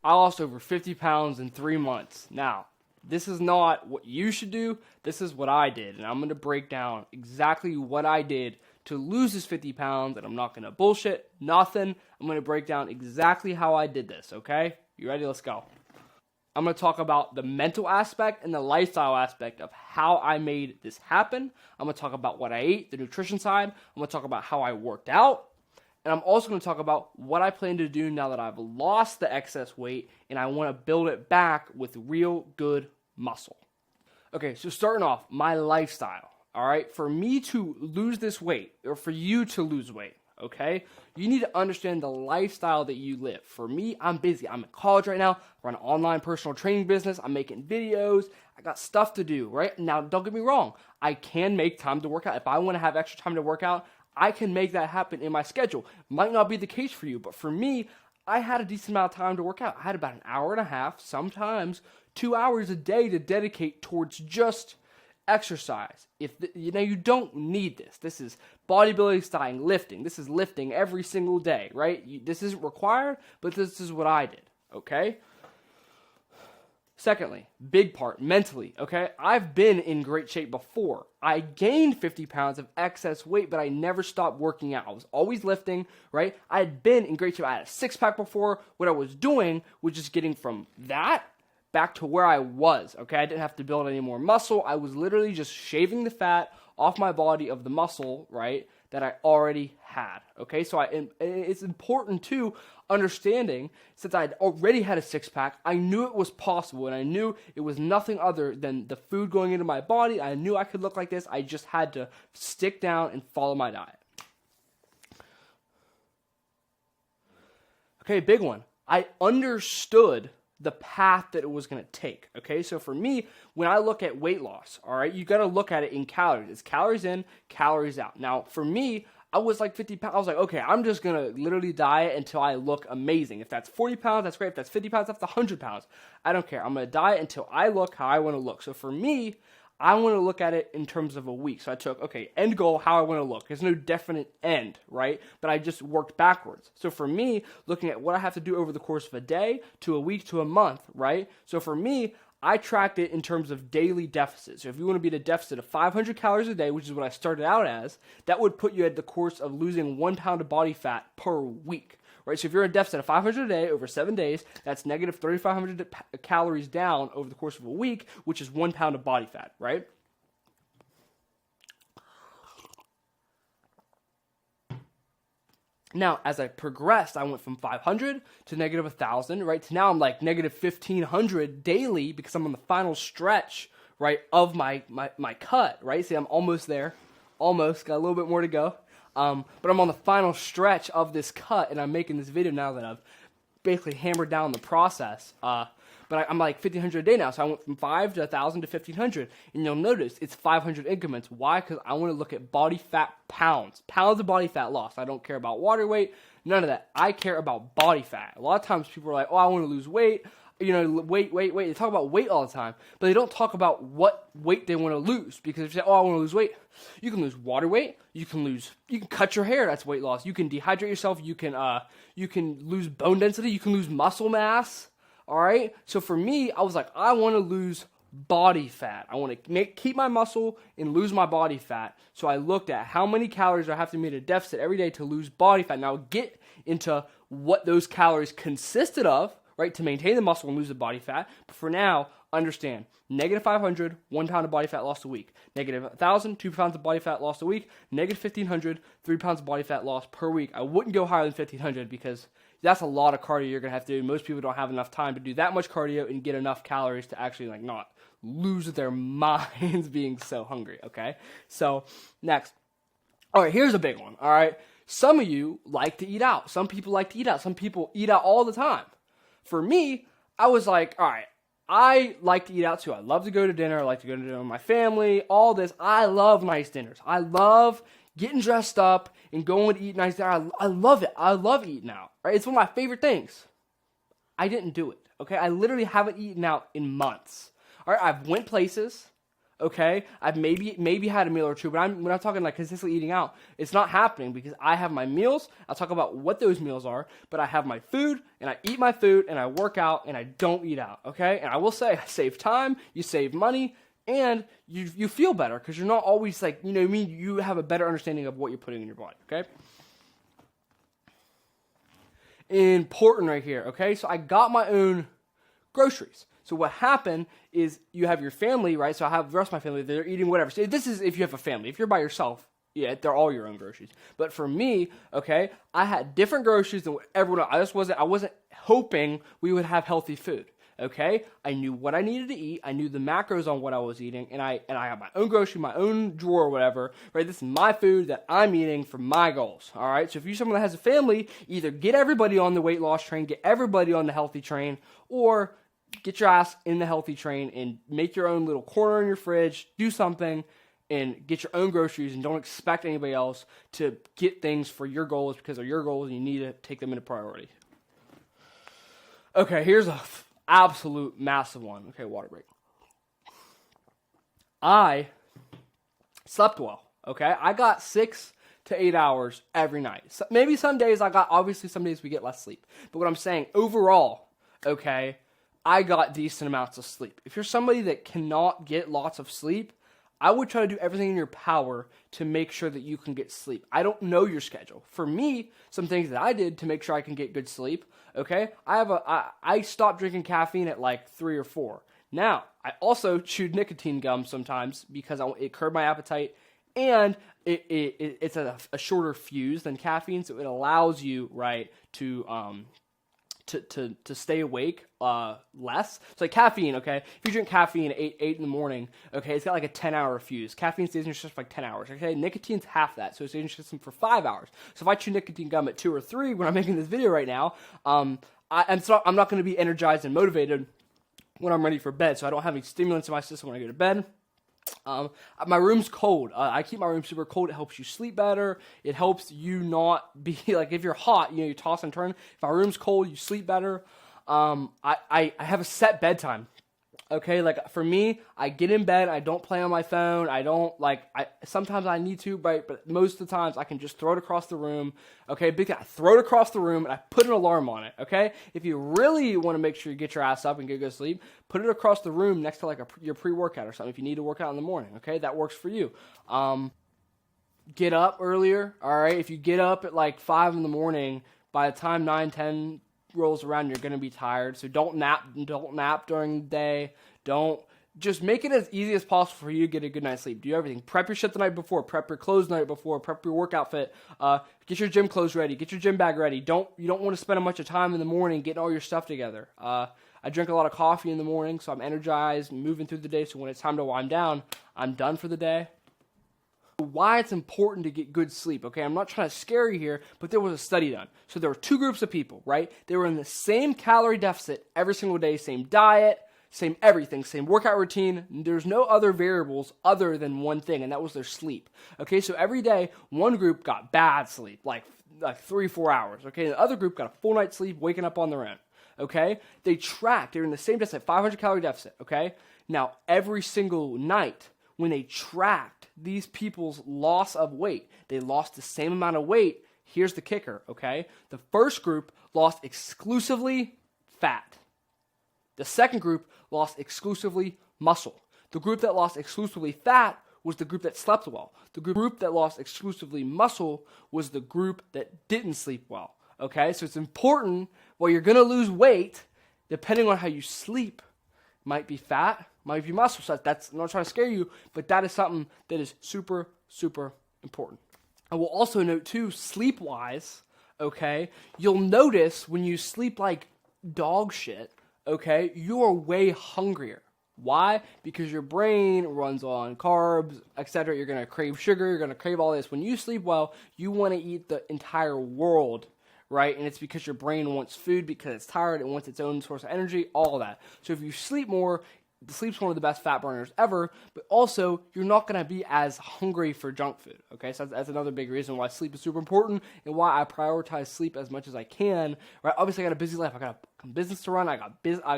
I lost over 50 pounds in 3 months. Now, this is not what you should do. This is what I did. And I'm going to break down exactly what I did to lose this 50 pounds. And I'm not going to bullshit nothing. I'm going to break down exactly how I did this, okay? You ready? Let's go. I'm going to talk about the mental aspect and the lifestyle aspect of how I made this happen. I'm going to talk about what I ate, the nutrition side. I'm going to talk about how I worked out. And I'm also going to talk about what I plan to do now that I've lost the excess weight and I want to build it back with real good muscle. Okay, so starting off, my lifestyle. All right, for me to lose this weight or for you to lose weight, okay, you need to understand the lifestyle that you live. For me, I'm busy. I'm in college right now. I run an online personal training business. I'm making videos. I got stuff to do, right? Now, don't get me wrong. I can make time to work out. If I want to have extra time to work out, I can make that happen in my schedule. Might not be the case for you, but for me, I had a decent amount of time to work out. I had about an hour and a half, sometimes 2 hours a day to dedicate towards just exercise. You don't need this. This is bodybuilding style lifting. This is lifting every single day, right? This isn't required, but this is what I did, okay? Secondly, big part, mentally, okay? I've been in great shape before. I gained 50 pounds of excess weight, but I never stopped working out. I was always lifting, right? I had been in great shape. I had a six-pack before. What I was doing was just getting from that back to where I was, okay? I didn't have to build any more muscle. I was literally just shaving the fat off my body of the muscle, right, that I already had, okay? So it's important too, understanding, since I had already had a six-pack, I knew it was possible, and I knew it was nothing other than the food going into my body. I knew I could look like this. I just had to stick down and follow my diet. Okay, big one. I understood the path that it was going to take, okay? So for me, when I look at weight loss, all right, you got to look at it in calories. It's calories in, calories out. Now, for me, I was like 50 pounds. I was like, okay, I'm just going to literally diet until I look amazing. If that's 40 pounds, that's great. If that's 50 pounds, that's 100 pounds. I don't care. I'm going to diet until I look how I want to look. So for me, I want to look at it in terms of a week. So I took, okay, end goal, how I want to look. There's no definite end, right? But I just worked backwards. So for me, looking at what I have to do over the course of a day to a week to a month, right? So for me, I tracked it in terms of daily deficit. So if you want to be at a deficit of 500 calories a day, which is what I started out as, that would put you at the course of losing 1 pound of body fat per week. Right, so if you're in a deficit of 500 a day over 7 days, that's negative 3,500 calories down over the course of a week, which is 1 pound of body fat, right? Now, as I progressed, I went from 500 to negative 1,000, right? To now I'm like negative 1,500 daily because I'm on the final stretch, right, of my cut, right? See, I'm almost there. Almost. Got a little bit more to go. But I'm on the final stretch of this cut, and I'm making this video now that I've basically hammered down the process. But I'm like 1,500 a day now, so I went from 5 to 1,000 to 1,500. And you'll notice it's 500 increments. Why? Because I want to look at body fat pounds. Pounds of body fat lost. I don't care about water weight, none of that. I care about body fat. A lot of times people are like, oh, I want to lose weight. You know, weight. They talk about weight all the time, but they don't talk about what weight they want to lose. Because if you say, oh, I want to lose weight, you can lose water weight, you can cut your hair, that's weight loss. You can dehydrate yourself, you can lose bone density, you can lose muscle mass, all right? So for me, I was like, I want to lose body fat. I want to keep my muscle and lose my body fat. So I looked at how many calories I have to meet a deficit every day to lose body fat. Now get into what those calories consisted of, right, to maintain the muscle and lose the body fat. But for now, understand, negative 500, 1 pound of body fat lost a week. Negative 1,000, 2 pounds of body fat lost a week. Negative 1,500, 3 pounds of body fat lost per week. I wouldn't go higher than 1,500 because that's a lot of cardio you're going to have to do. Most people don't have enough time to do that much cardio and get enough calories to actually not lose their minds being so hungry, okay? So, next. All right, here's a big one, all right? Some of you like to eat out. Some people like to eat out. Some people eat out all the time. For me, I was like, all right, I like to eat out too. I love to go to dinner. I like to go to dinner with my family, all this. I love nice dinners. I love getting dressed up and going to eat nice dinner. I love it. I love eating out. Right? It's one of my favorite things. I didn't do it, okay? I literally haven't eaten out in months. All right, I've went places. Okay, I've maybe had a meal or two, but when I'm talking like consistently eating out, it's not happening because I have my meals. I'll talk about what those meals are, but I have my food and I eat my food and I work out and I don't eat out. Okay, and I will say I save time, you save money, and you feel better because you're not always like, you know what I mean, you have a better understanding of what you're putting in your body. Okay, important right here. Okay, so I got my own groceries. So what happened is you have your family, right? So I have the rest of my family, they're eating whatever. So this is if you have a family. If you're by yourself, yeah, they're all your own groceries. But for me, okay, I had different groceries than what everyone else. I wasn't hoping we would have healthy food. Okay, I knew what I needed to eat. I knew the macros on what I was eating, and I have my own grocery, my own drawer, or whatever. Right, this is my food that I'm eating for my goals. All right, so if you're someone that has a family, either get everybody on the weight loss train, get everybody on the healthy train, or get your ass in the healthy train and make your own little corner in your fridge, do something, and get your own groceries and don't expect anybody else to get things for your goals because they're your goals and you need to take them into priority. Okay, here's a absolute massive one. Okay, water break. I slept well, okay? I got 6 to 8 hours every night. So maybe some days obviously some days we get less sleep. But what I'm saying, overall, okay, I got decent amounts of sleep. If you're somebody that cannot get lots of sleep, I would try to do everything in your power to make sure that you can get sleep. I don't know your schedule. For me, some things that I did to make sure I can get good sleep, okay, I stopped drinking caffeine at like 3 or 4. Now, I also chewed nicotine gum sometimes because it curbed my appetite, and it's a shorter fuse than caffeine, so it allows you, right, to stay awake less. So like caffeine, okay? If you drink caffeine at 8 in the morning, okay, it's got like a 10-hour fuse. Caffeine stays in your system for like 10 hours, okay? Nicotine's half that, so it stays in your system for 5 hours. So if I chew nicotine gum at 2 or 3 when I'm making this video right now, I'm not going to be energized and motivated when I'm ready for bed, so I don't have any stimulants in my system when I go to bed. My room's cold. I keep my room super cold. It helps you sleep better. It helps you not be like, if you're hot, you toss and turn. If my room's cold, you sleep better. I have a set bedtime. Okay, like for me, I get in bed, I don't play on my phone, sometimes I need to, right, but most of the times I can just throw it across the room, okay, I throw it across the room and I put an alarm on it, okay? If you really want to make sure you get your ass up and get good sleep, put it across the room next to like your pre-workout or something if you need to work out in the morning, okay? That works for you. Get up earlier, all right? If you get up at like 5 in the morning, by the time 9, 10 rolls around, you're going to be tired. So don't nap during the day. Just make it as easy as possible for you to get a good night's sleep. Do everything. Prep your shit the night before. Prep your clothes the night before. Prep your work outfit. Get your gym clothes ready. Get your gym bag ready. You don't want to spend a bunch of time in the morning getting all your stuff together. I drink a lot of coffee in the morning, so I'm energized, moving through the day. So when it's time to wind down, I'm done for the day. Why it's important to get good sleep, okay? I'm not trying to scare you here, but there was a study done. So there were 2 groups of people, right? They were in the same calorie deficit every single day, same diet, same everything, same workout routine. There's no other variables other than one thing, and that was their sleep. Okay, so every day, one group got bad sleep, like 3-4 hours, okay? And the other group got a full night's sleep, waking up on their own, okay? They were in the same deficit, 500 calorie deficit, okay? Now, every single night, when they tracked these people's loss of weight, they lost the same amount of weight. Here's the kicker, okay? The first group lost exclusively fat. The second group lost exclusively muscle. The group that lost exclusively fat was the group that slept well. The group that lost exclusively muscle was the group that didn't sleep well, okay? So it's important, while you're going to lose weight, depending on how you sleep, might be fat, might be muscle. So I'm not trying to scare you, but that is something that is super, super important. I will also note too, sleep-wise, okay, you'll notice when you sleep like dog shit, okay, you are way hungrier. Why? Because your brain runs on carbs, etc. You're going to crave sugar, you're going to crave all this. When you sleep well, you want to eat the entire world, right? And it's because your brain wants food because it's tired, it wants its own source of energy, all of that. So if you sleep more, sleep's one of the best fat burners ever, but also you're not going to be as hungry for junk food, okay? So that's another big reason why sleep is super important and why I prioritize sleep as much as I can, right? Obviously, I got a busy life. I got business to run. I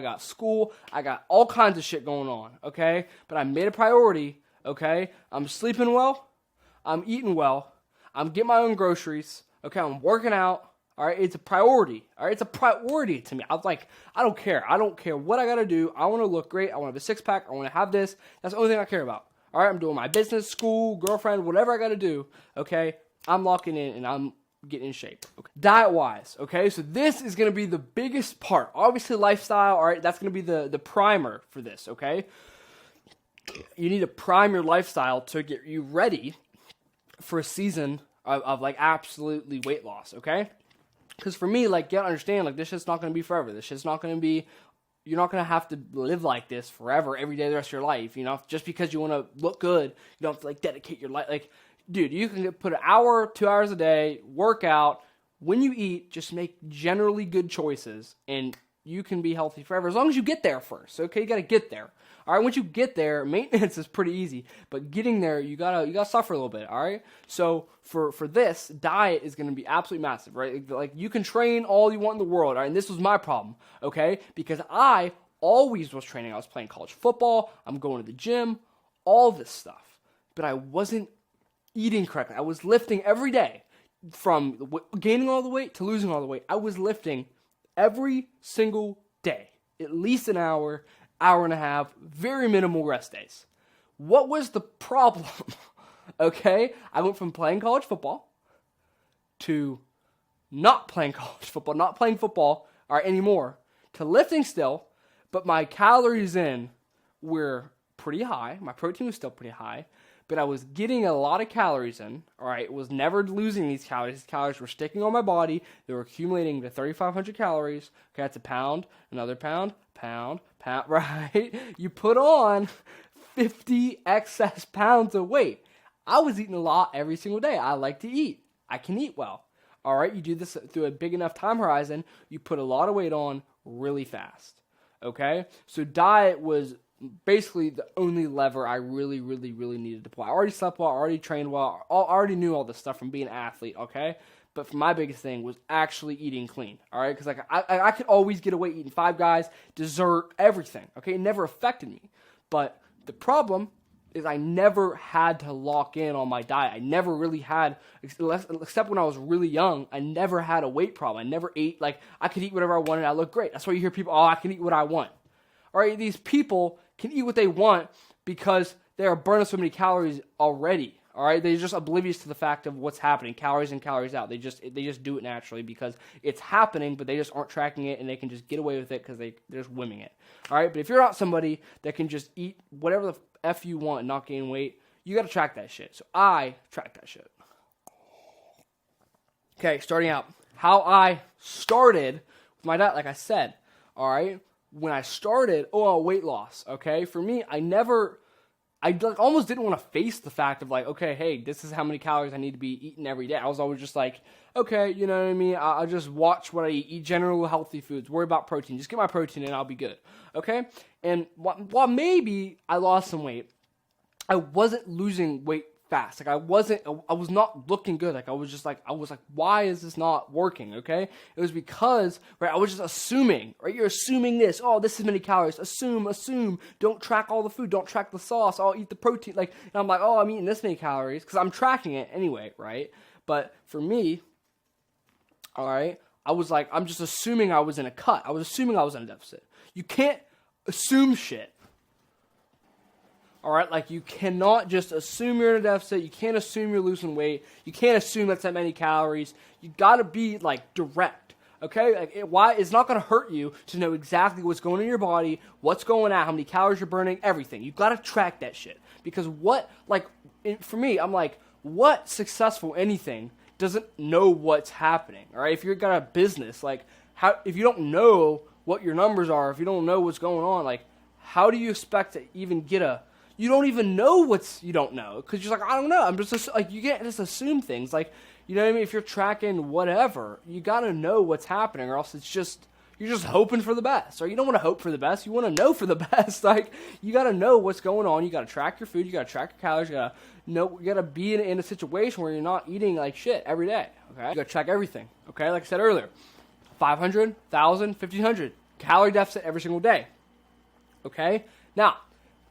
got school. I got all kinds of shit going on, okay? But I made a priority, okay? I'm sleeping well. I'm eating well. I'm getting my own groceries, okay? I'm working out. All right, it's a priority. All right, it's a priority to me. I was like, I don't care. I don't care what I got to do. I want to look great. I want to have a six-pack. I want to have this. That's the only thing I care about. All right, I'm doing my business, school, girlfriend, whatever I got to do, okay? I'm locking in and I'm getting in shape. Okay. Diet-wise, okay? So this is going to be the biggest part. Obviously, lifestyle, all right? That's going to be the primer for this, okay? You need to prime your lifestyle to get you ready for a season of like, absolutely weight loss, okay? Because for me, like, you gotta understand, like, this shit's not going to be forever. This shit's not going to be, you're not going to have to live like this forever, every day, the rest of your life, you know? Just because you want to look good, you don't have to, like, dedicate your life. Like, dude, you can put an hour, 2 hours a day, work out. When you eat, just make generally good choices, and you can be healthy forever, as long as you get there first, okay? You got to get there. All right, once you get there, maintenance is pretty easy, but getting there, you gotta suffer a little bit. All right, so for this, diet is gonna be absolutely massive, right? Like, you can train all you want in the world, all right? And this was my problem, okay? Because I always was training. I was playing college football. I'm going to the gym, all this stuff, but I wasn't eating correctly. I was lifting every day, from gaining all the weight to losing all the weight. I was lifting every single day, at least an hour and a half, very minimal rest days. What was the problem? Okay, I went from playing college football to not playing college football, not playing football anymore, to lifting still, but my calories in were pretty high. My protein was still pretty high, but I was getting a lot of calories in, all right? Was never losing these calories. These calories were sticking on my body. They were accumulating to 3,500 calories. Okay, that's a pound, another pound, right? You put on 50 excess pounds of weight. I was eating a lot every single day. I like to eat. I can eat well. All right, you do this through a big enough time horizon, you put a lot of weight on really fast. Okay? So diet was basically the only lever I really needed to pull. I already slept well, I already trained well, I already knew all this stuff from being an athlete, okay? But for my biggest thing was actually eating clean, all right? Because like I could always get away eating Five Guys, dessert, everything, okay? It never affected me. But the problem is I never had to lock in on my diet. I never really had, except when I was really young, I never had a weight problem. I never ate, like, I could eat whatever I wanted, I looked great. That's why you hear people, oh, I can eat what I want. All right, these people can eat what they want because they are burning so many calories already. All right, they're just oblivious to the fact of what's happening, calories in, calories out. They just do it naturally because it's happening, but they just aren't tracking it, and they can just get away with it because they're just whimming it. All right, but if you're not somebody that can just eat whatever the F you want and not gain weight, you got to track that shit. So I track that shit. Okay, starting out, how I started with my diet, like I said, all right, when I started, weight loss, okay? For me, I almost didn't want to face the fact of like, okay, hey, this is how many calories I need to be eating every day. I was always just like, okay, you know what I mean? I'll just watch what I eat general healthy foods, worry about protein. Just get my protein and I'll be good, okay? And while maybe I lost some weight, I wasn't losing weight fast. Like I was not looking good. Like I was like, why is this not working? Okay. It was because, right, I was just assuming, right? You're assuming this, this is many calories. Assume. Don't track all the food. Don't track the sauce. I'll eat the protein. Like, and I'm like, I'm eating this many calories because I'm tracking it anyway, right? But for me, all right, I was like, I'm just assuming I was in a cut. I was assuming I was in a deficit. You can't assume shit. All right, like you cannot just assume you're in a deficit. You can't assume you're losing weight. You can't assume that's that many calories. You got to be like direct, okay? Like it's not going to hurt you to know exactly what's going in your body, what's going out, how many calories you're burning, everything. You got to track that shit because for me, I'm like, what successful anything doesn't know what's happening? All right, if you've got a business, like if you don't know what your numbers are, if you don't know what's going on, like how do you expect to even get you don't even know you don't know because you're like, I don't know. I'm just like, you can't just assume things. Like, you know what I mean? If you're tracking whatever, you got to know what's happening or else you're just hoping for the best. Or you don't want to hope for the best. You want to know for the best. Like, you got to know what's going on. You got to track your food. You got to track your calories. You got to be in a situation where you're not eating like shit every day. Okay. You got to track everything. Okay. Like I said earlier, 500, 1,000, 1,500 calorie deficit every single day. Okay? Now,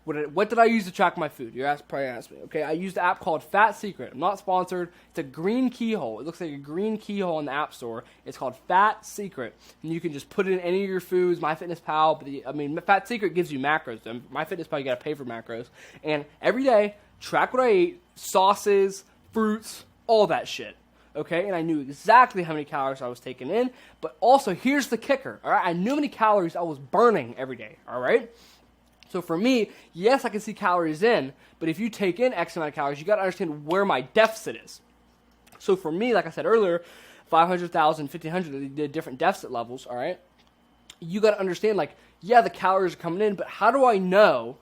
what did I use to track my food? You're probably asking me. Okay, I used an app called Fat Secret. I'm not sponsored. It's a green keyhole. It looks like a green keyhole in the App Store. It's called Fat Secret, and you can just put it in any of your foods. MyFitnessPal, but Fat Secret gives you macros. MyFitnessPal, you got to pay for macros. And every day, track what I ate, sauces, fruits, all that shit. Okay, and I knew exactly how many calories I was taking in. But also, here's the kicker. All right, I knew how many calories I was burning every day. All right. So for me, yes, I can see calories in, but if you take in X amount of calories, you got to understand where my deficit is. So for me, like I said earlier, 500,000, 1,500, the different deficit levels, all right? You got to understand, like, yeah, the calories are coming in, but how do I know,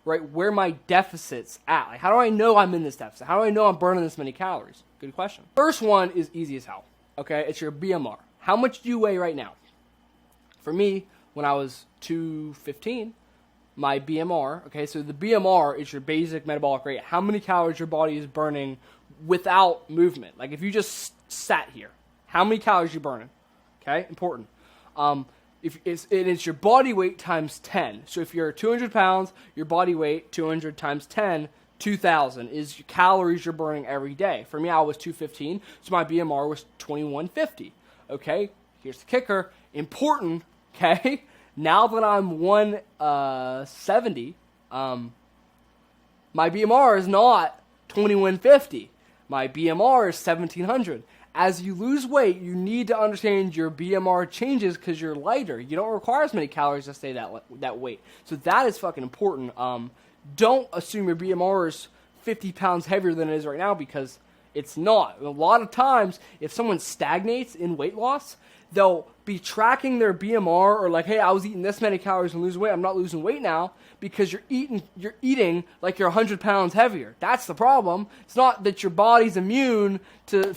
right, where my deficit's at? Like, how do I know I'm in this deficit? How do I know I'm burning this many calories? Good question. First one is easy as hell, okay? It's your BMR. How much do you weigh right now? For me, when I was 215, my BMR, okay, so the BMR is your basic metabolic rate, how many calories your body is burning without movement. Like if you just sat here, how many calories you burning, okay, important. If it's your body weight times 10, so if you're 200 pounds, your body weight, 200 times 10, 2,000 is your calories you're burning every day. For me, I was 215, so my BMR was 2150, okay, here's the kicker, important, okay. Now that I'm 170, my BMR is not 2150. My BMR is 1700. As you lose weight, you need to understand your BMR changes because you're lighter. You don't require as many calories to stay that weight. So that is fucking important. Don't assume your BMR is 50 pounds heavier than it is right now because it's not. A lot of times, if someone stagnates in weight loss, they'll be tracking their BMR or like, hey, I was eating this many calories and losing weight. I'm not losing weight now because you're eating like you're 100 pounds heavier. That's the problem. It's not that your body's immune to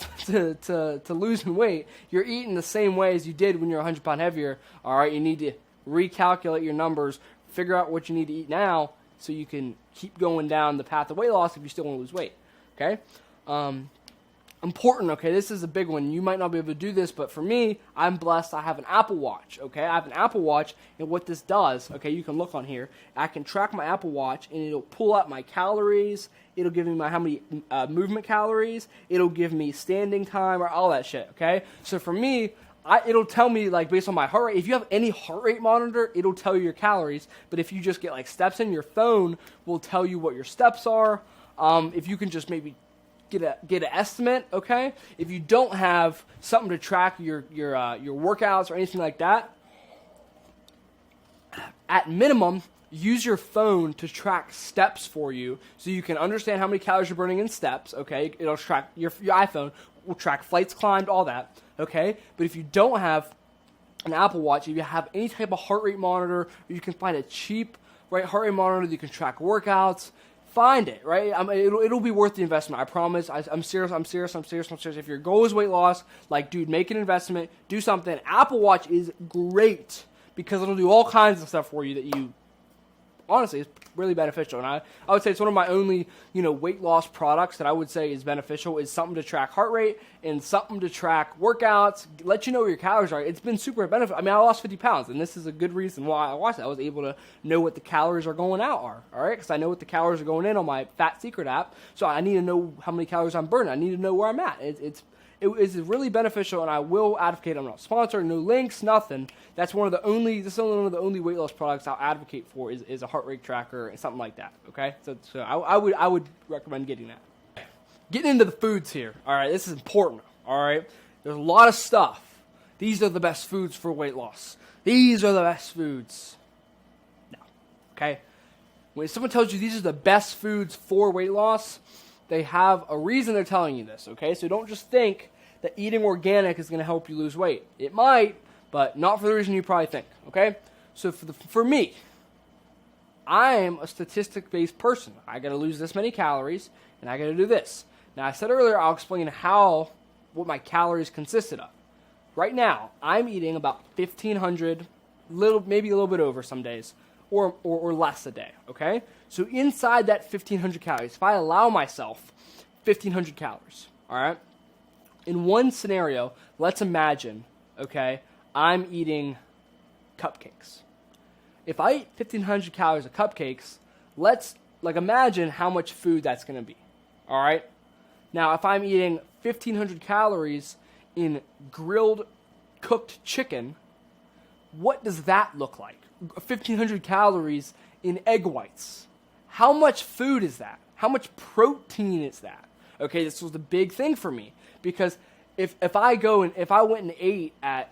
losing weight. You're eating the same way as you did when you're 100 pounds heavier. All right, you need to recalculate your numbers, figure out what you need to eat now so you can keep going down the path of weight loss if you still want to lose weight. Okay? Important, okay, this is a big one. You might not be able to do this, but for me, I'm blessed. I have an Apple Watch, okay? I have an Apple Watch, and what this does, okay, you can look on here. I can track my Apple Watch, and it'll pull up my calories. It'll give me how many movement calories. It'll give me standing time or all that shit, okay? So for me, it'll tell me, like, based on my heart rate. If you have any heart rate monitor, it'll tell you your calories. But if you just get, like, steps in, your phone will tell you what your steps are. If you can just maybe get an estimate, okay? If you don't have something to track your workouts or anything like that, at minimum, use your phone to track steps for you so you can understand how many calories you're burning in steps, okay? It'll track, your iPhone will track flights climbed, all that, okay? But if you don't have an Apple Watch, if you have any type of heart rate monitor, you can find a cheap heart rate monitor that you can track workouts. Find it, right? It'll be worth the investment. I promise. I'm serious. If your goal is weight loss, like, dude, make an investment. Do something. Apple Watch is great because it'll do all kinds of stuff for you that you, honestly, is really beneficial. And I would say it's one of my only, weight loss products that I would say is beneficial is something to track heart rate and something to track workouts, let you know where your calories are. It's been super beneficial. I mean, I lost 50 pounds, and this is a good reason why I watched it. I was able to know what the calories are going out are, all right? Because I know what the calories are going in on my Fat Secret app, so I need to know how many calories I'm burning. I need to know where I'm at. It is really beneficial, and I will advocate. I'm not sponsored, no links, nothing. This is one of the only weight loss products I'll advocate for is a heart rate tracker and something like that. Okay, so I would recommend getting that. Getting into the foods here. All right, this is important. All right, there's a lot of stuff. These are the best foods for weight loss. These are the best foods. No, okay. When someone tells you these are the best foods for weight loss, they have a reason they're telling you this. Okay, so don't just think that eating organic is going to help you lose weight. It might, but not for the reason you probably think, okay? So for me, I'm a statistic-based person. I got to lose this many calories, and I got to do this. Now, I said earlier I'll explain what my calories consisted of. Right now, I'm eating about 1,500, maybe a little bit over some days, or less a day, okay? So inside that 1,500 calories, if I allow myself 1,500 calories, all right? In one scenario, let's imagine, okay, I'm eating cupcakes. If I eat 1,500 calories of cupcakes, let's imagine how much food that's going to be. All right? Now, if I'm eating 1,500 calories in grilled cooked chicken, what does that look like? 1,500 calories in egg whites. How much food is that? How much protein is that? Okay, this was the big thing for me, because if I went and ate at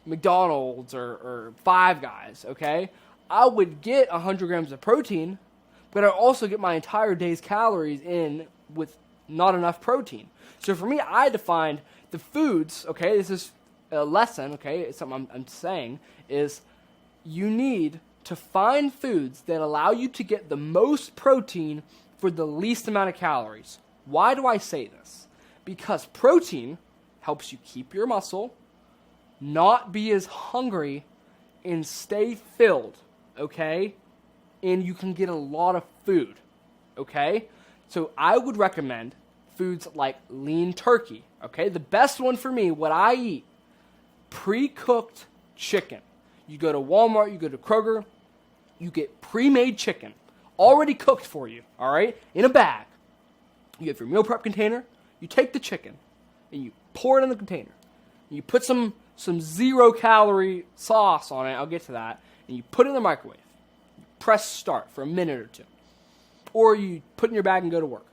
McDonald's or Five Guys, okay, I would get 100 grams of protein, but I'd also get my entire day's calories in with not enough protein. So for me, I defined the foods, okay, this is a lesson, okay, it's something I'm saying, is you need to find foods that allow you to get the most protein for the least amount of calories. Why do I say this? Because protein helps you keep your muscle, not be as hungry, and stay filled, okay? And you can get a lot of food, okay? So I would recommend foods like lean turkey, okay? The best one for me, what I eat, pre-cooked chicken. You go to Walmart, you go to Kroger, you get pre-made chicken, already cooked for you, all right, in a bag. You have your meal prep container, you take the chicken, and you pour it in the container. You put some 0-calorie sauce on it, I'll get to that, and you put it in the microwave. You press start for a minute or two. Or you put it in your bag and go to work.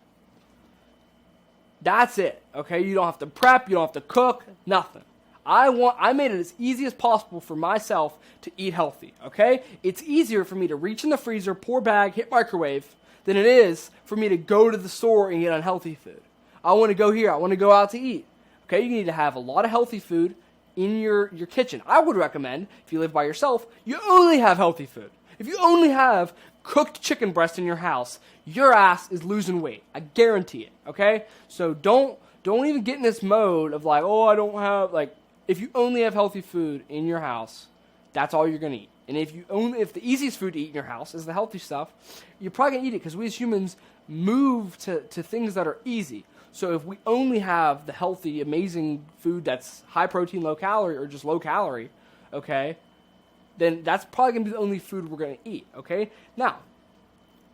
That's it, okay? You don't have to prep, you don't have to cook, nothing. I made it as easy as possible for myself to eat healthy, okay? It's easier for me to reach in the freezer, pour bag, hit microwave, than it is for me to go to the store and get unhealthy food. I want to go here, I want to go out to eat. Okay, you need to have a lot of healthy food in your kitchen. I would recommend, if you live by yourself, you only have healthy food. If you only have cooked chicken breast in your house, your ass is losing weight. I guarantee it, okay? So don't even get in this mode of like, oh, I don't have, like, if you only have healthy food in your house, that's all you're going to eat. And if the easiest food to eat in your house is the healthy stuff, you're probably going to eat it, because we as humans move to things that are easy. So if we only have the healthy, amazing food that's high protein, low calorie, or just low calorie, okay, then that's probably going to be the only food we're going to eat, okay? Now,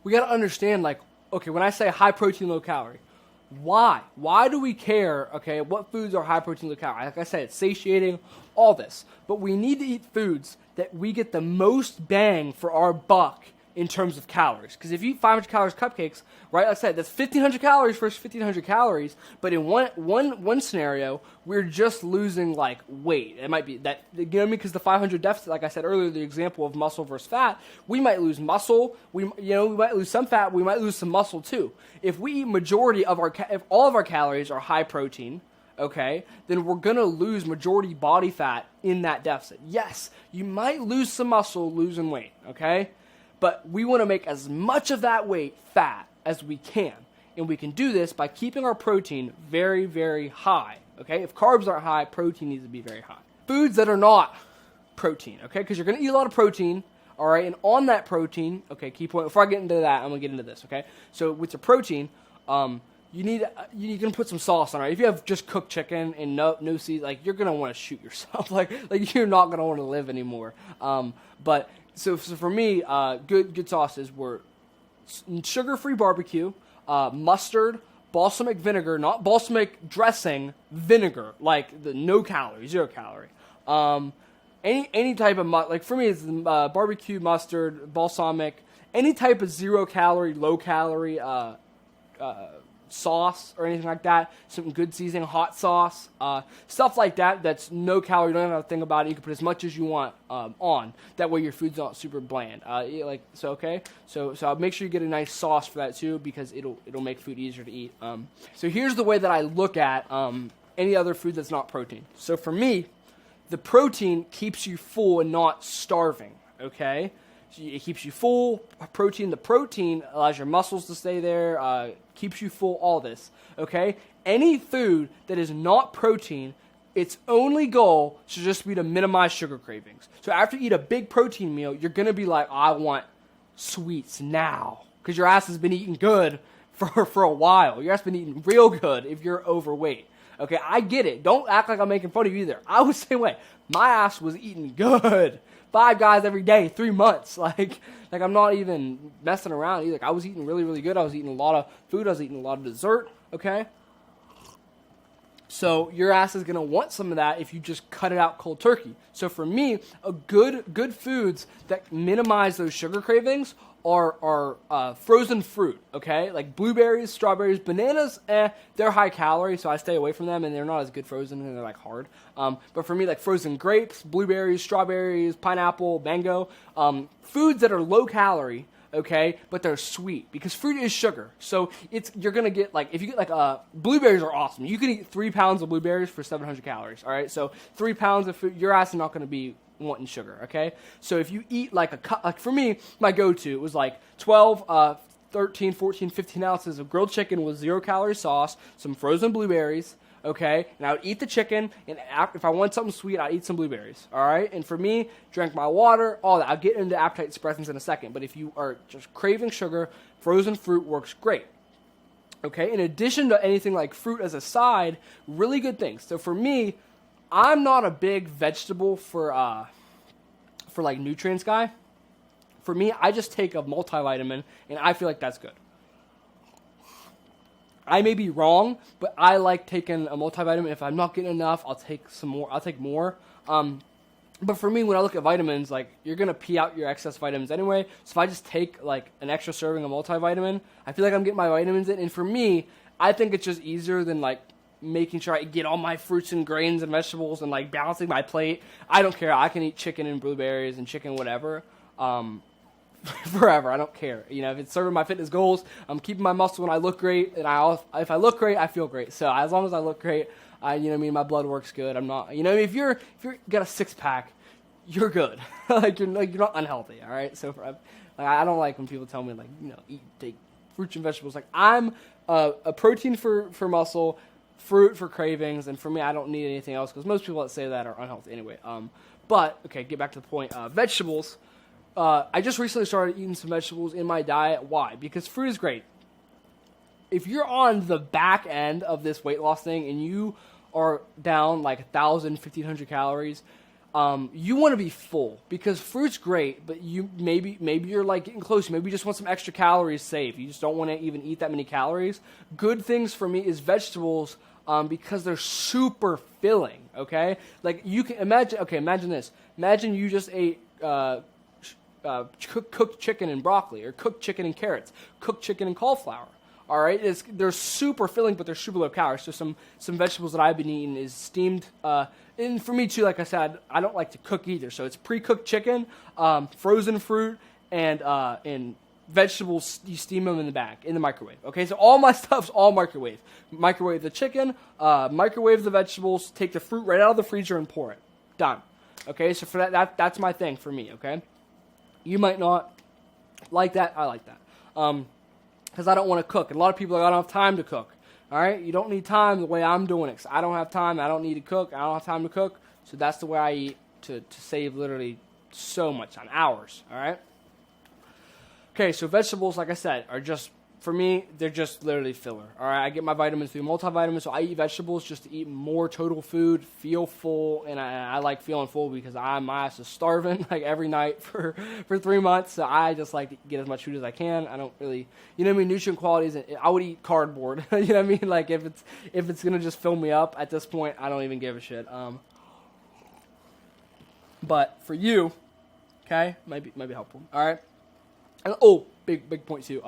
we got to understand, like, okay, when I say high protein, low calorie, why? Why do we care, okay, what foods are high protein, low calorie? Like I said, it's satiating, all this. But we need to eat foods that we get the most bang for our buck in terms of calories. Because if you eat 500 calories cupcakes, right, like I said, that's 1,500 calories versus 1,500 calories. But in one scenario, we're just losing, like, weight. It might be that, you know what I mean? Because the 500 deficit, like I said earlier, the example of muscle versus fat, we might lose muscle. We might lose some fat. We might lose some muscle too. If we eat majority of if all of our calories are high protein, okay, then we're going to lose majority body fat in that deficit. Yes, you might lose some muscle losing weight, okay? But we want to make as much of that weight fat as we can. And we can do this by keeping our protein very, very high, okay? If carbs aren't high, protein needs to be very high. Foods that are not protein, okay? Because you're going to eat a lot of protein, all right? And on that protein, okay, key point, before I get into that, I'm going to get into this, okay? So with the protein, you're going to put some sauce on it. If you have just cooked chicken and no seeds, like, you're going to want to shoot yourself. like you're not going to want to live anymore. But so for me, good sauces were sugar-free barbecue, mustard, balsamic vinegar, not balsamic dressing, vinegar, like the no calorie, 0 calorie. Any type of, like for me, it's barbecue, mustard, balsamic, any type of 0 calorie, low calorie sauce or anything like that, some good seasoning, hot sauce, stuff like that that's no calorie, you don't have to think about it, you can put as much as you want on, that way your food's not super bland, so I'll make sure you get a nice sauce for that too, because it'll make food easier to eat. So here's the way that I look at any other food that's not protein. So for me, the protein keeps you full and not starving, okay? It keeps you full. The protein allows your muscles to stay there, keeps you full, all this, okay? Any food that is not protein, its only goal should just be to minimize sugar cravings. So after you eat a big protein meal, you're going to be like, I want sweets now, because your ass has been eating good for a while. Your ass has been eating real good if you're overweight, Okay, I get it. Don't act like I'm making fun of you either. I was the same way. My ass was eating good. 5 guys every day, 3 months. Like I'm not even messing around either. Like, I was eating really, really good. I was eating a lot of food. I was eating a lot of dessert. Okay. So your ass is gonna want some of that if you just cut it out cold turkey. So for me, a good foods that minimize those sugar cravings are frozen fruit. Okay, like blueberries, strawberries, bananas. They're high calorie, so I stay away from them, and they're not as good frozen, and they're like hard. But for me, like frozen grapes, blueberries, strawberries, pineapple, mango, foods that are low calorie. Okay, but they're sweet because fruit is sugar. So you're gonna get like, if you get like blueberries are awesome. You can eat 3 pounds of blueberries for 700 calories. All right, so 3 pounds of food, your ass is not gonna be wanting sugar. Okay, so if you eat like a cup, like for me, my go-to was like 12, 13, 14, 15 ounces of grilled chicken with 0 calorie sauce, some frozen blueberries. Okay, and I would eat the chicken, and if I want something sweet, I'd eat some blueberries, all right? And for me, drink my water, all that. I'll get into appetite suppressants in a second, but if you are just craving sugar, frozen fruit works great. Okay, in addition to anything like fruit as a side, really good things. So for me, I'm not a big vegetable for like nutrients guy. For me, I just take a multivitamin, and I feel like that's good. I may be wrong, but I like taking a multivitamin. If I'm not getting enough, I'll take some more. I'll take more. But for me, when I look at vitamins, like, you're going to pee out your excess vitamins anyway. So if I just take like an extra serving of multivitamin, I feel like I'm getting my vitamins in. And for me, I think it's just easier than like making sure I get all my fruits and grains and vegetables and like balancing my plate. I don't care. I can eat chicken and blueberries and chicken whatever. Forever. I don't care. You know, if it's serving my fitness goals, I'm keeping my muscle and I look great, and if I look great, I feel great. So as long as I look great, my blood works good. I'm not, if you're got a 6-pack, you're good. like you're not unhealthy. All right. So I don't like when people tell me like, take fruits and vegetables. Like, I'm a protein for muscle, fruit for cravings, and for me, I don't need anything else, because most people that say that are unhealthy anyway. But okay, get back to the point. Vegetables. I just recently started eating some vegetables in my diet. Why? Because fruit is great. If you're on the back end of this weight loss thing and you are down like 1,000, 1,500 calories, you want to be full, because fruit's great, but you maybe you're like getting close. Maybe you just want some extra calories saved. You just don't want to even eat that many calories. Good things for me is vegetables, because they're super filling. Okay, like you can imagine. Okay, imagine this. Imagine you just ate cooked chicken and broccoli, or cooked chicken and carrots, cooked chicken and cauliflower. All right, they're super filling, but they're super low calories. So some vegetables that I've been eating is steamed. And for me too, like I said, I don't like to cook either. So it's pre-cooked chicken, frozen fruit, and vegetables. You steam them in the microwave. Okay, so all my stuff's all microwave. Microwave the chicken, microwave the vegetables. Take the fruit right out of the freezer and pour it. Done. Okay, so for that's my thing for me. Okay. You might not like that. I like that. Because I don't want to cook. And a lot of people are like, I don't have time to cook. All right? You don't need time the way I'm doing it. I don't have time. I don't need to cook. I don't have time to cook. So that's the way I eat to save literally so much time. Hours. All right? Okay, so vegetables, like I said, are just, for me, they're just literally filler. All right? I get my vitamins through multivitamins, so I eat vegetables just to eat more total food, feel full, and I like feeling full because my ass is starving like every night for 3 months. So I just like to get as much food as I can. I don't really, nutrient qualities. I would eat cardboard. You know what I mean? Like if it's gonna just fill me up at this point, I don't even give a shit. But for you, okay, might be helpful. All right. And, big point too.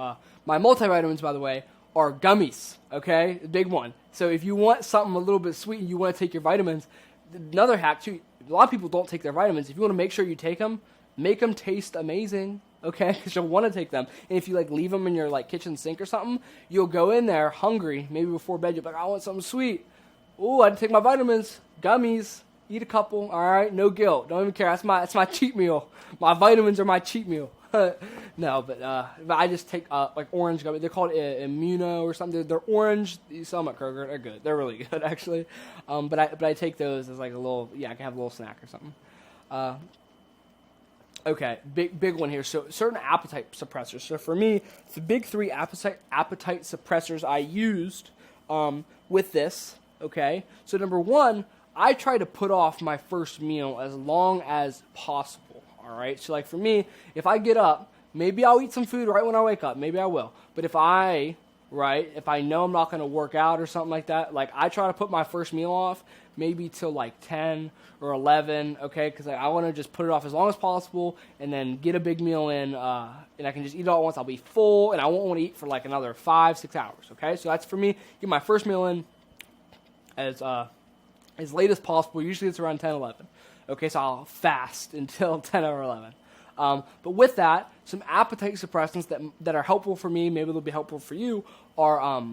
My multivitamins, by the way, are gummies. Okay, big one. So if you want something a little bit sweet and you want to take your vitamins, another hack too. A lot of people don't take their vitamins. If you want to make sure you take them, make them taste amazing. Okay, because you'll want to take them. And if you like leave them in your like kitchen sink or something, you'll go in there hungry, maybe before bed. You'll be like, I want something sweet. Ooh, I didn't take my vitamins. Gummies. Eat a couple. All right, no guilt. Don't even care. That's my cheat meal. My vitamins are my cheat meal. No, but I just take like orange gummies. They're called Immuno or something. They're orange. You sell them at Kroger. They're good. They're really good actually. But I take those as like a little, I can have a little snack or something. Okay, big one here. So certain appetite suppressors. So for me, the big 3 appetite suppressors I used with this Okay, so number one, I try to put off my first meal as long as possible. All right, so like for me, if I get up, maybe I'll eat some food right when I wake up. Maybe I will. But if I know I'm not going to work out or something like that, like I try to put my first meal off maybe till like 10 or 11, okay? Because I want to just put it off as long as possible and then get a big meal in, and I can just eat it all at once. I'll be full, and I won't want to eat for like another 5-6 hours, okay? So that's for me. Get my first meal in as late as possible. Usually it's around 10, 11. Okay, so I'll fast until 10 or 11. But with that, some appetite suppressants that are helpful for me, maybe they'll be helpful for you, are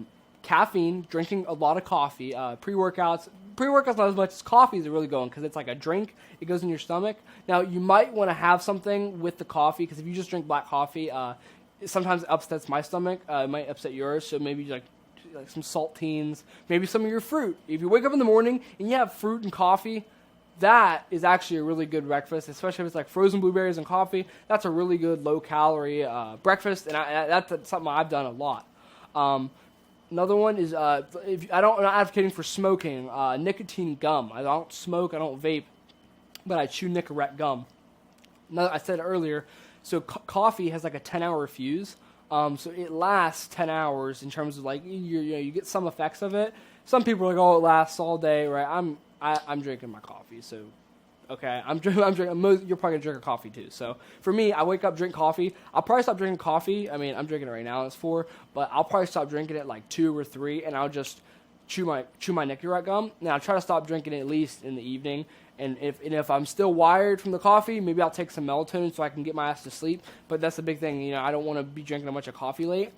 caffeine, drinking a lot of coffee, pre-workouts. Pre-workouts not as much as coffee is really going because it's like a drink. It goes in your stomach. Now, you might want to have something with the coffee because if you just drink black coffee, sometimes it upsets my stomach. It might upset yours, so maybe like some saltines, maybe some of your fruit. If you wake up in the morning and you have fruit and coffee, that is actually a really good breakfast, especially if it's like frozen blueberries and coffee. That's a really good low-calorie breakfast, and that's something I've done a lot. Another one is, I'm not advocating for smoking, nicotine gum. I don't smoke, I don't vape, but I chew Nicorette gum. Now, I said earlier, so coffee has like a 10-hour fuse, so it lasts 10 hours in terms of like, you get some effects of it. Some people are like, oh, it lasts all day, right? I'm drinking my coffee, so okay. I'm drinking. You're probably gonna drink a coffee too. So for me, I wake up, drink coffee. I'll probably stop drinking coffee. I mean, I'm drinking it right now. It's 4, but I'll probably stop drinking it like 2 or 3, and I'll just chew my Nicorette gum. Now I'll try to stop drinking it at least in the evening. And if I'm still wired from the coffee, maybe I'll take some melatonin so I can get my ass to sleep. But that's the big thing. I don't want to be drinking a bunch of coffee late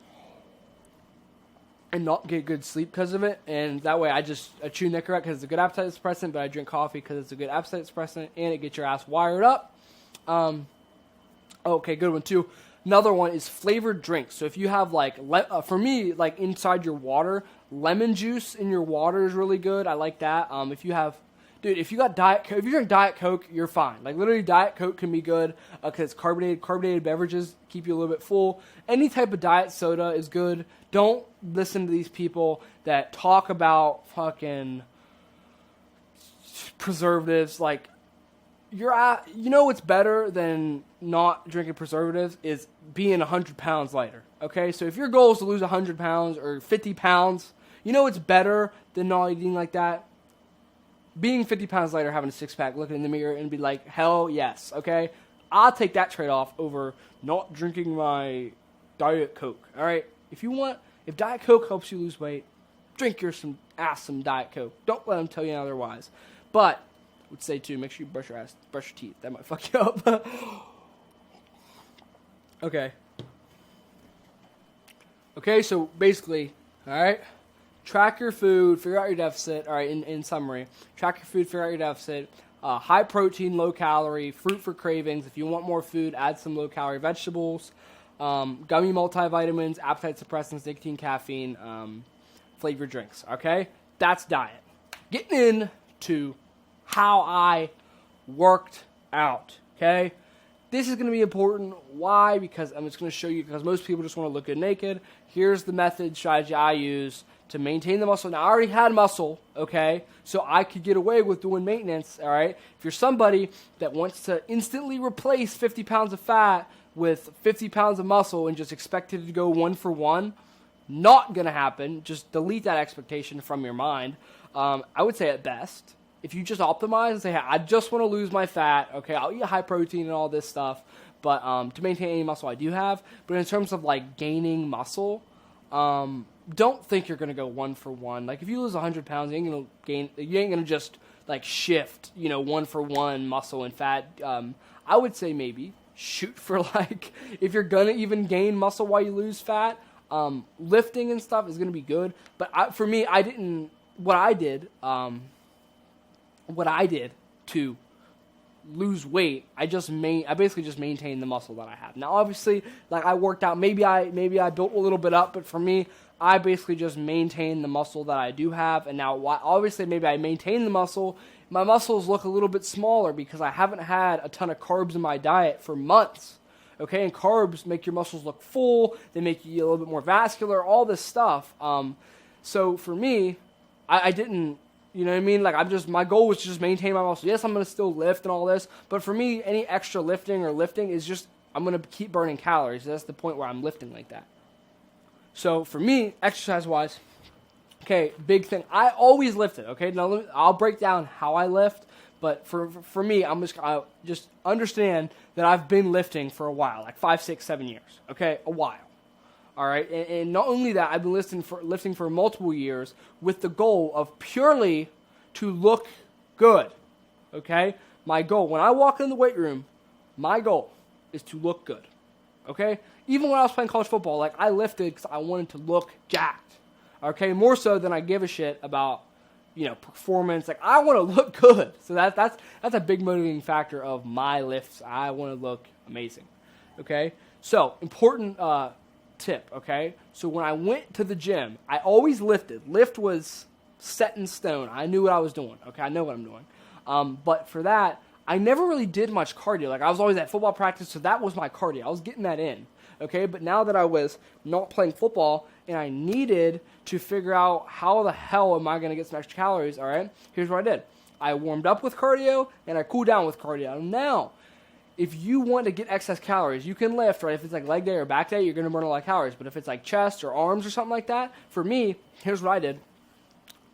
and not get good sleep because of it. And that way I chew Nicorette because it's a good appetite suppressant, but I drink coffee because it's a good appetite suppressant and it gets your ass wired up. Okay, good one too. Another one is flavored drinks. So if you have like, for me, like inside your water, lemon juice in your water is really good. I like that. If you got Diet Coke, if you drink Diet Coke, you're fine. Like literally Diet Coke can be good because it's carbonated. Carbonated beverages keep you a little bit full. Any type of diet soda is good. Don't listen to these people that talk about fucking preservatives. Like, what's better than not drinking preservatives is being 100 pounds lighter. Okay, so if your goal is to lose 100 pounds or 50 pounds, it's better than not eating like that. Being 50 pounds lighter, having a six-pack, looking in the mirror and be like, hell yes, okay? I'll take that trade-off over not drinking my Diet Coke, all right? If Diet Coke helps you lose weight, drink some Diet Coke. Don't let them tell you otherwise. But I would say, too, make sure you brush your teeth. That might fuck you up. Okay, so basically, all right? Track your food, figure out your deficit. All right, in summary, track your food, figure out your deficit. High protein, low calorie, fruit for cravings. If you want more food, add some low calorie vegetables. Gummy multivitamins, appetite suppressants, nicotine, caffeine, flavored drinks. Okay, that's diet. Getting into how I worked out. Okay, this is going to be important. Why? Because I'm just going to show you. Because most people just want to look good naked. Here's the method strategy I use to maintain the muscle. Now, I already had muscle, okay? So I could get away with doing maintenance, all right? If you're somebody that wants to instantly replace 50 pounds of fat with 50 pounds of muscle and just expect it to go 1 for 1, not going to happen. Just delete that expectation from your mind. I would say at best, if you just optimize and say, hey, I just want to lose my fat, okay, I'll eat high protein and all this stuff, but to maintain any muscle I do have. But in terms of like gaining muscle, don't think you're going to go 1 for 1. Like, if you lose 100 pounds, you ain't going to just, like, shift, 1 for 1 muscle and fat. I would say maybe shoot for, like, if you're going to even gain muscle while you lose fat, lifting and stuff is going to be good. But for me, what I did to lose weight, I basically just maintained the muscle that I have. Now, obviously, like, I worked out, maybe I built a little bit up, but for me, I basically just maintain the muscle that I do have. And now, obviously, maybe I maintain the muscle. My muscles look a little bit smaller because I haven't had a ton of carbs in my diet for months. Okay, and carbs make your muscles look full. They make you a little bit more vascular, all this stuff. So for me, I didn't, you know what I mean? Like, my goal was to just maintain my muscle. Yes, I'm going to still lift and all this, but for me, any extra lifting or lifting is just, I'm going to keep burning calories. That's the point where I'm lifting like that. So for me, exercise-wise, okay, big thing. I always lifted, okay? Now, I'll break down how I lift, but for me, I just understand that I've been lifting for a while, like 5, 6, 7 years, okay? A while. All right, and not only that, I've been lifting for multiple years with the goal of purely to look good, okay? My goal, when I walk in the weight room, my goal is to look good, okay? Even when I was playing college football, like, I lifted because I wanted to look jacked, okay? More so than I give a shit about, performance. Like, I want to look good. So that's a big motivating factor of my lifts. I want to look amazing, okay? So, important tip, okay? So when I went to the gym, I always lifted. Lift was set in stone. I knew what I was doing, okay? I know what I'm doing. But for that, I never really did much cardio. Like, I was always at football practice, so that was my cardio. I was getting that in, okay? But now that I was not playing football and I needed to figure out how the hell am I going to get some extra calories, all right? Here's what I did. I warmed up with cardio and I cooled down with cardio. Now, if you want to get excess calories, you can lift, right? If it's like leg day or back day, you're going to burn a lot of calories. But if it's like chest or arms or something like that, for me, here's what I did.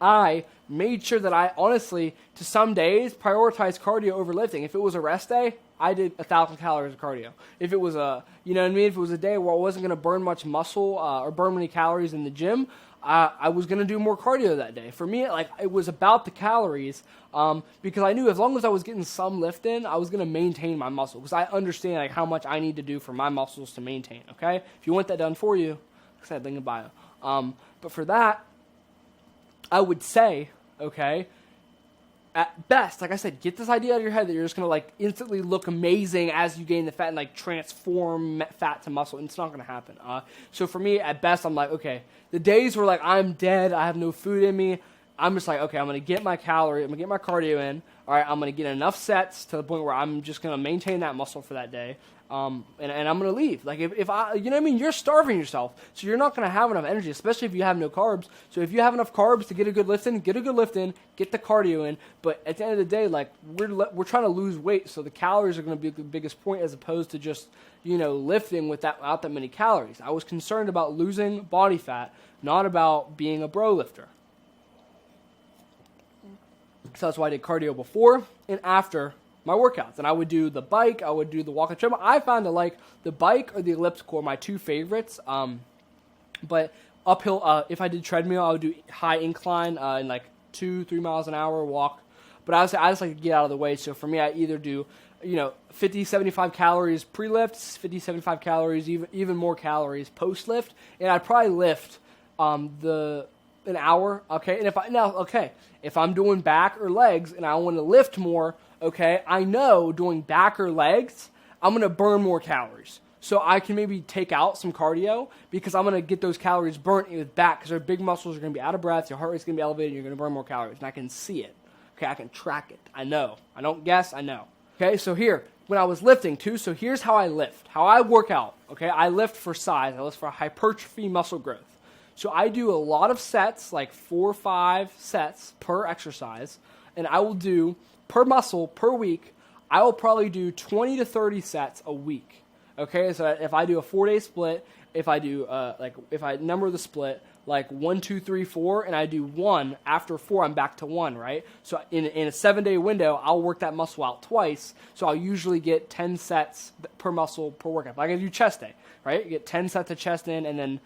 I made sure that I honestly, to some days, prioritized cardio over lifting. If it was a rest day, I did 1,000 calories of cardio. If it was you know what I mean? If it was a day where I wasn't going to burn much muscle or burn many calories in the gym, I was going to do more cardio that day. For me, like, it was about the calories because I knew as long as I was getting some lift in, I was going to maintain my muscle because I understand like how much I need to do for my muscles to maintain, okay? If you want that done for you, like I said, link in bio. But for that, I would say, okay, at best, like I said, get this idea out of your head that you're just going to like instantly look amazing as you gain the fat and like transform fat to muscle. And it's not going to happen. So for me, at best, I'm like, okay, the days where like I'm dead, I have no food in me, I'm just like, okay, I'm going to get my calorie, I'm going to get my cardio in. All right, I'm going to get enough sets to the point where I'm just going to maintain that muscle for that day. And I'm going to leave. Like, if I, you know what I mean? You're starving yourself. So you're not going to have enough energy, especially if you have no carbs. So if you have enough carbs to get a good lift in, get the cardio in. But at the end of the day, like, we're trying to lose weight. So the calories are going to be the biggest point as opposed to just, lifting without that many calories. I was concerned about losing body fat, not about being a bro lifter. So that's why I did cardio before and after my workouts. And I would do the bike, I would do the walk and treadmill. I found that like the bike or the elliptical are my two favorites. But uphill, if I did treadmill, I would do high incline and like 2-3 miles an hour walk. But I just like to get out of the way. So for me, I either do 50, 75 calories pre-lifts, 50, 75 calories, even more calories post-lift. And I'd probably lift an hour, okay? And if I'm doing back or legs and I want to lift more, okay, I know doing back or legs, I'm going to burn more calories. So I can maybe take out some cardio because I'm going to get those calories burnt with back because our big muscles are going to be out of breath, your heart rate's going to be elevated, and you're going to burn more calories. And I can see it. Okay, I can track it. I know. I don't guess, I know. Okay, so here, when I was lifting too, so here's how I lift, how I work out. Okay, I lift for size. I lift for hypertrophy muscle growth. So I do a lot of sets, like 4 or 5 sets per exercise, and I will do, per muscle, per week, I will probably do 20 to 30 sets a week. Okay, so if I do a 4-day split, if I do, if I number the split, like 1, 2, 3, 4, and I do 1, after 4, I'm back to 1, right? So in a 7-day window, I'll work that muscle out twice, so I'll usually get 10 sets per muscle per workout. Like I do chest day, right? You get 10 sets of chest in, and then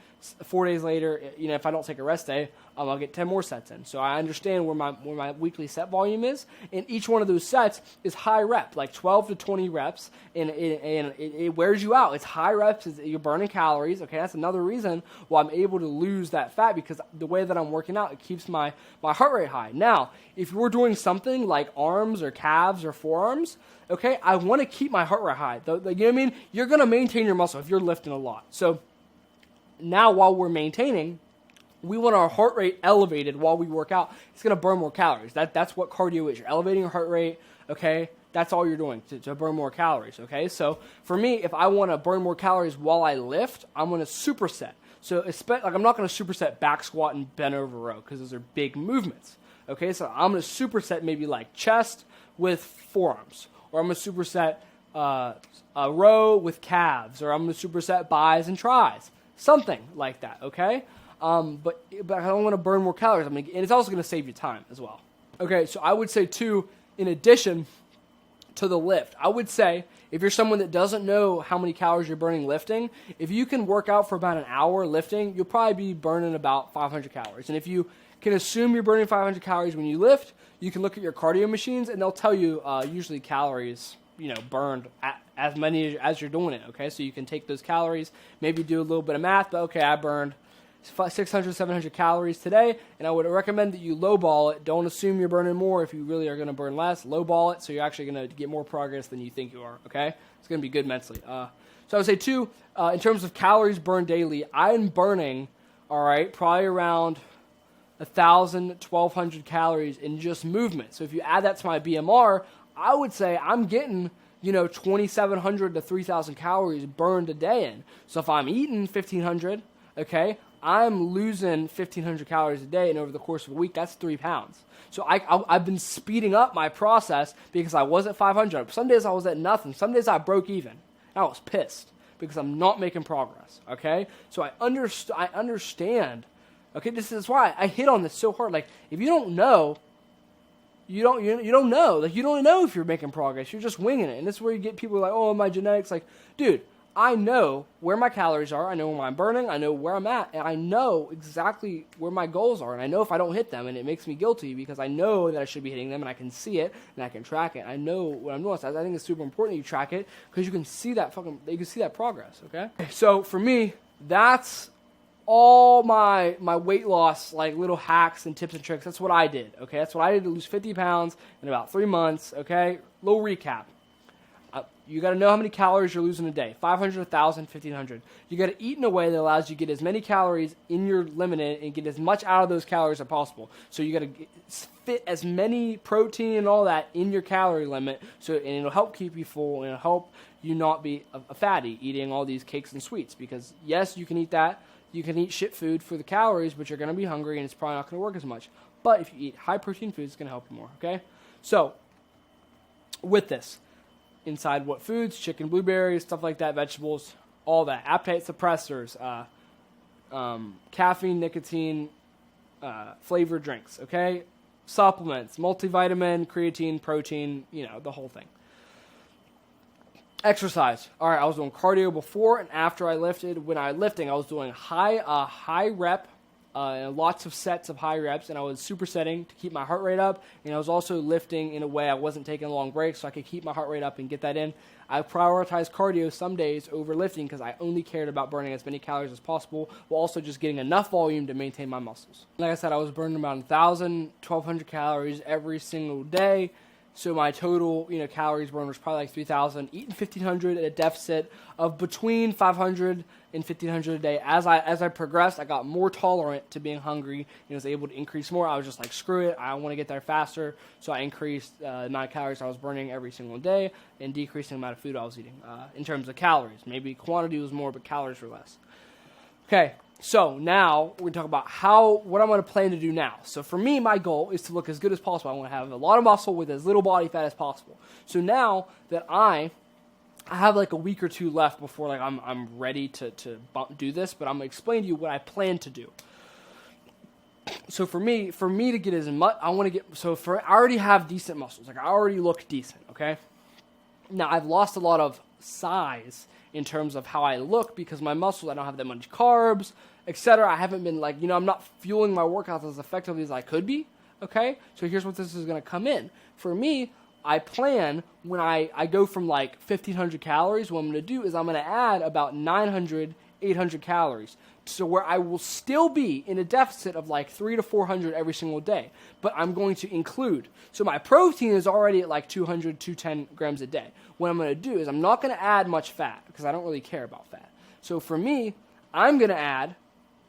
4 days later, if I don't take a rest day, I'll get 10 more sets in. So I understand where my weekly set volume is, and each one of those sets is high rep, like 12 to 20 reps, and it wears you out. It's high reps, you're burning calories. Okay, that's another reason why I'm able to lose that fat, because the way that I'm working out, it keeps my heart rate high. Now, if you're doing something like arms or calves or forearms, okay, I want to keep my heart rate high. You know what I mean? You're going to maintain your muscle if you're lifting a lot. So now while we're maintaining, we want our heart rate elevated while we work out. It's going to burn more calories. That's what cardio is. You're elevating your heart rate, okay? That's all you're doing to burn more calories, okay? So for me, if I want to burn more calories while I lift, I'm going to superset. So like I'm not going to superset back squat and bent over row because those are big movements. Okay, so I'm going to superset maybe like chest with forearms, or I'm going to superset a row with calves, or I'm going to superset bis and tris, something like that. Okay, but I don't want to burn more calories. And it's also going to save you time as well. Okay, so I would say too, in addition to the lift, I would say if you're someone that doesn't know how many calories you're burning lifting, if you can work out for about an hour lifting, you'll probably be burning about 500 calories. And if you can assume you're burning 500 calories when you lift, you can look at your cardio machines and they'll tell you usually calories, burned as many as you're doing it. Okay, so you can take those calories, maybe do a little bit of math, but okay, I burned 600, 700 calories today, and I would recommend that you lowball it. Don't assume you're burning more if you really are going to burn less. Lowball it so you're actually going to get more progress than you think you are, okay? It's going to be good mentally. So I would say, too, in terms of calories burned daily, I'm burning, all right, probably around 1,000, 1,200 calories in just movement. So if you add that to my BMR, I would say I'm getting 2,700 to 3,000 calories burned a day in. So if I'm eating 1,500, okay, I'm losing 1,500 calories a day, and over the course of a week, that's 3 pounds. So I've been speeding up my process because I was at 500. Some days I was at nothing. Some days I broke even. I was pissed because I'm not making progress, okay? So I understand, okay? This is why I hit on this so hard. Like, if you don't know, you don't know. Like, you don't know if you're making progress. You're just winging it. And this is where you get people like, oh, my genetics. Like, dude, I know where my calories are, I know where I'm burning, I know where I'm at, and I know exactly where my goals are, and I know if I don't hit them, and it makes me guilty because I know that I should be hitting them, and I can see it, and I can track it. I know what I'm doing. So I think it's super important that you track it because you can see that progress, okay? So for me, that's all my weight loss, like little hacks and tips and tricks. That's what I did, okay? That's what I did to lose 50 pounds in about 3 months, okay? Little recap. You got to know how many calories you're losing a day. 500, 1,000, 1,500. You got to eat in a way that allows you to get as many calories in your limit and get as much out of those calories as possible. So you got to fit as many protein and all that in your calorie limit. And it'll help keep you full and it'll help you not be a fatty eating all these cakes and sweets. Because yes, you can eat that. You can eat shit food for the calories, but you're going to be hungry and it's probably not going to work as much. But if you eat high protein foods, it's going to help you more. Okay. So with this. Inside what foods? Chicken, blueberries, stuff like that, vegetables, all that. Appetite suppressors, caffeine, nicotine, flavored drinks, okay? Supplements, multivitamin, creatine, protein, the whole thing. Exercise. All right, I was doing cardio before and after I lifted. When I was lifting, I was doing high rep, lots of sets of high reps, and I was supersetting to keep my heart rate up, and I was also lifting in a way I wasn't taking long breaks so I could keep my heart rate up and get that in. I prioritized cardio some days over lifting because I only cared about burning as many calories as possible while also just getting enough volume to maintain my muscles. Like I said, I was burning about 1,000, 1,200 calories every single day. So my total, calories burned was probably like 3,000. Eating 1,500 at a deficit of between 500 and 1,500 a day. As I progressed, I got more tolerant to being hungry and was able to increase more. I was just like, screw it, I want to get there faster. So I increased the amount of calories I was burning every single day and decreasing the amount of food I was eating in terms of calories. Maybe quantity was more, but calories were less. Okay. So now we're going to talk about what I'm going to plan to do now. So for me, my goal is to look as good as possible. I want to have a lot of muscle with as little body fat as possible. So now that I have like a week or two left before like I'm ready to do this, but I'm going to explain to you what I plan to do. So for me to get as much, I already have decent muscles. Like I already look decent, okay? Now I've lost a lot of size in terms of how I look because my muscles, I don't have that much carbs, etc. I haven't been I'm not fueling my workouts as effectively as I could be, okay? So here's what this is going to come in. For me, I plan when I go from like 1,500 calories, what I'm going to do is I'm going to add about 900, 800 calories. So where I will still be in a deficit of like 300 to 400 every single day, but I'm going to include. So my protein is already at like 200, 210 grams a day. What I'm going to do is I'm not going to add much fat because I don't really care about fat. So for me, I'm going to add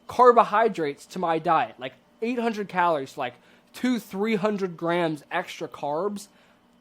carbohydrates to my diet, like 800 calories, like 300 grams extra carbs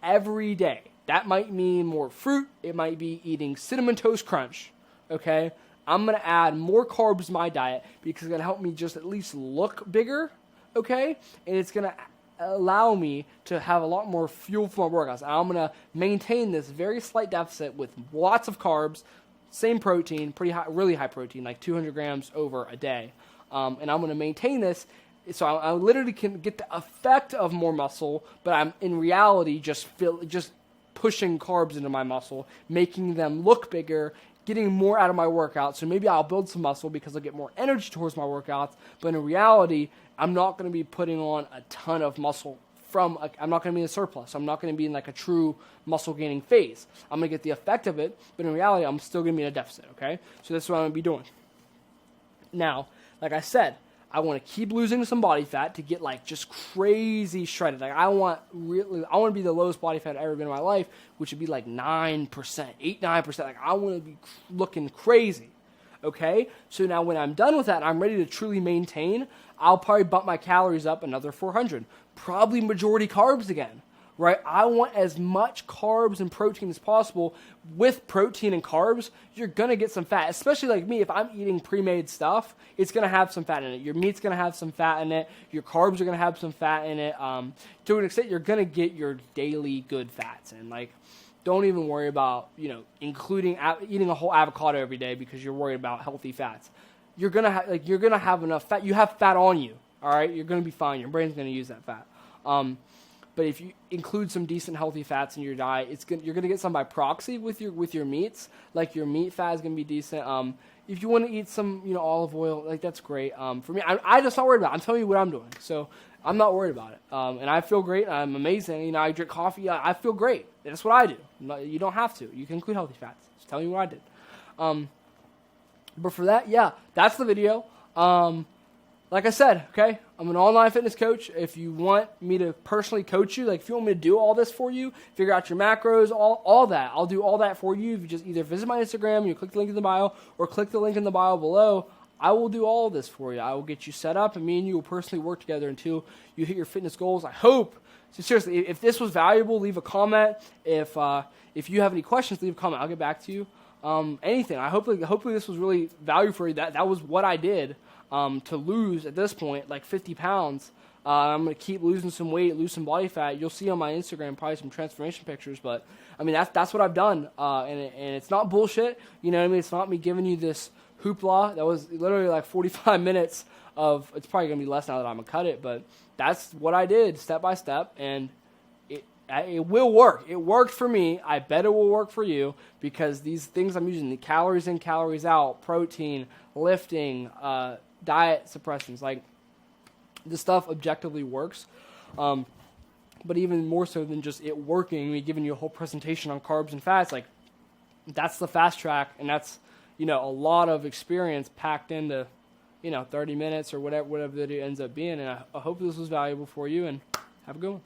every day. That might mean more fruit. It might be eating Cinnamon Toast Crunch, okay? I'm going to add more carbs to my diet because it's going to help me just at least look bigger, okay? And it's going to allow me to have a lot more fuel for my workouts. I'm going to maintain this very slight deficit with lots of carbs, same protein, pretty high, really high protein, like 200 grams over a day. And I'm going to maintain this, so I literally can get the effect of more muscle, but I'm in reality just pushing carbs into my muscle, making them look bigger, getting more out of my workout. So maybe I'll build some muscle because I'll get more energy towards my workouts, but in reality, I'm not going to be putting on a ton of muscle I'm not going to be in a surplus. I'm not going to be in like a true muscle gaining phase. I'm going to get the effect of it, but in reality, I'm still going to be in a deficit, okay? So that's what I'm going to be doing. Now, like I said, I want to keep losing some body fat to get like just crazy shredded. Like I want to be the lowest body fat I've ever been in my life, which would be like 9%, 8-9%. Like I want to be looking crazy. Okay? So now when I'm done with that and I'm ready to truly maintain, I'll probably bump my calories up another 400. Probably majority carbs again. Right? I want as much carbs and protein as possible. With protein and carbs, you're going to get some fat. Especially like me, if I'm eating pre-made stuff, it's going to have some fat in it. Your meat's going to have some fat in it. Your carbs are going to have some fat in it. To an extent, you're going to get your daily good fats. And like, don't even worry about, including eating a whole avocado every day because you're worried about healthy fats. You're going to have enough fat. You have fat on you. All right? You're going to be fine. Your brain's going to use that fat. But if you include some decent healthy fats in your diet, you're gonna get some by proxy with your meats. Like your meat fat is gonna be decent. If you want to eat some olive oil, like that's great. For me, I'm just not worried about it. I'm telling you what I'm doing, so I'm not worried about it. And I feel great. I'm amazing. I drink coffee. I feel great. That's what I do. You don't have to. You can include healthy fats. Just tell you what I did. But for that, yeah, that's the video. Like I said, okay, I'm an online fitness coach. If you want me to personally coach you, like if you want me to do all this for you, figure out your macros, all that, I'll do all that for you. If you just either visit my Instagram, you click the link in the bio, or click the link in the bio below, I will do all of this for you. I will get you set up, and me and you will personally work together until you hit your fitness goals. I hope. So seriously, if this was valuable, leave a comment. If you have any questions, leave a comment. I'll get back to you. Anything. Hopefully this was really value for you. That was what I did. To lose at this point like 50 pounds. I'm going to keep losing some weight, lose some body fat. You'll see on my Instagram probably some transformation pictures, but I mean that's what I've done, and it's not bullshit. You know what I mean? It's not me giving you this hoopla. That was literally like 45 minutes of. It's probably going to be less now that I'm going to cut it, but that's what I did step by step, and it will work. It worked for me. I bet it will work for you because these things I'm using, the calories in, calories out, protein, lifting, diet suppressions, like this stuff objectively works, but even more so than just it working, me giving you a whole presentation on carbs and fats, like that's the fast track, and that's a lot of experience packed into 30 minutes or whatever it ends up being. And I hope this was valuable for you, and have a good one.